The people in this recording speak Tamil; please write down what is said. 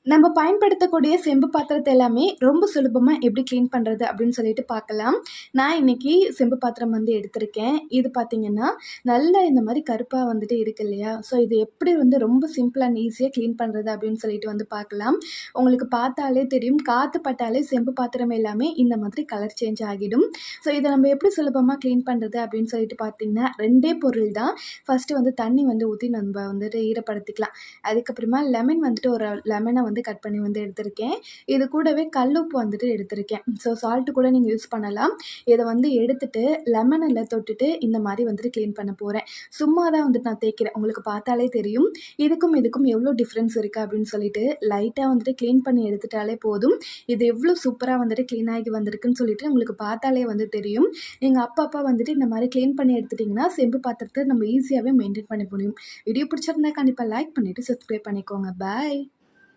நம்ம பயன்படுத்தக்கூடிய செம்பு பாத்திரத்த எல்லாமே ரொம்ப சுலபமா எப்படி கிளீன் பண்றது அப்படின்னு சொல்லிட்டு பார்க்கலாம். நான் இன்னைக்கு செம்பு பாத்திரம் வந்து எடுத்திருக்கேன். இது பார்த்தீங்கன்னா, நல்லா இந்த மாரி கருப்பா வந்துட்டு இருக்கு இல்லையா? ஸோ இது எப்படி வந்து ரொம்ப சிம்பிள் அண்ட் ஈஸியா கிளீன் பண்றது அப்படின்னு சொல்லிட்டு வந்து பார்க்கலாம். உங்களுக்கு பார்த்தாலே தெரியும். காத்து பட்டாலே செம்பு பாத்திரம் எல்லாமே இந்த மாதிரி கலர் சேஞ்ச் ஆகிடும். ஸோ இத நம்ம எப்படி சுலபமா கிளீன் பண்றது அப்படின்னு சொல்லிட்டு பார்த்தீங்கன்னா, 2டே பொருள் தான். ஃபர்ஸ்ட்டு வந்து தண்ணி வந்து ஊத்தி நம்ம வந்துட்டு ஈரப்படுத்திக்கலாம். அதுக்கப்புறமா லெமன் வந்துட்டு ஒரு லெமன வந்து கட் பண்ணி வந்து எடுத்திருக்கேன். இது கூடவே கல்லுப்பு வந்துட்டு எடுத்திருக்கேன். ஸோ சால்ட் கூட நீங்க யூஸ் பண்ணலாம். இத வந்து எடுத்துட்டு லெமனில தொட்டுட்டு இந்த மாரி வந்துட்டு கிளீன் பண்ண போறேன். சும்மா தான் வந்துட்டு நான் தேய்க்கிறேன். உங்களுக்கு பார்த்தாலே தெரியும். இதுக்கும் எவ்வளோ டிஃப்ரென்ஸ் இருக்கு அப்படின்னு சொல்லிட்டு லைட்டா வந்துட்டு கிளீன் பண்ணி எடுத்துட்டாலே போதும். இது எவ்வளோ சூப்பரா வந்துட்டு கிளீன் ஆகி வந்திருக்குன்னு சொல்லிட்டு உங்களுக்கு பார்த்தாலே வந்து தெரியும். நீங்க அப்பப்ப வந்துட்டு இந்த மாரி கிளீன் பண்ணி எடுத்துட்டீங்கன்னா, செம்பு பாத்திரத்த நம்ம ஈஸியாவே மெயின்டெயின் பண்ண முடியும். வீடியோ பிடிச்சிருந்தா கண்டிப்பா லைக் பண்ணிட்டு சப்ஸ்கிரைப் பண்ணிக்கோங்க. பாய்.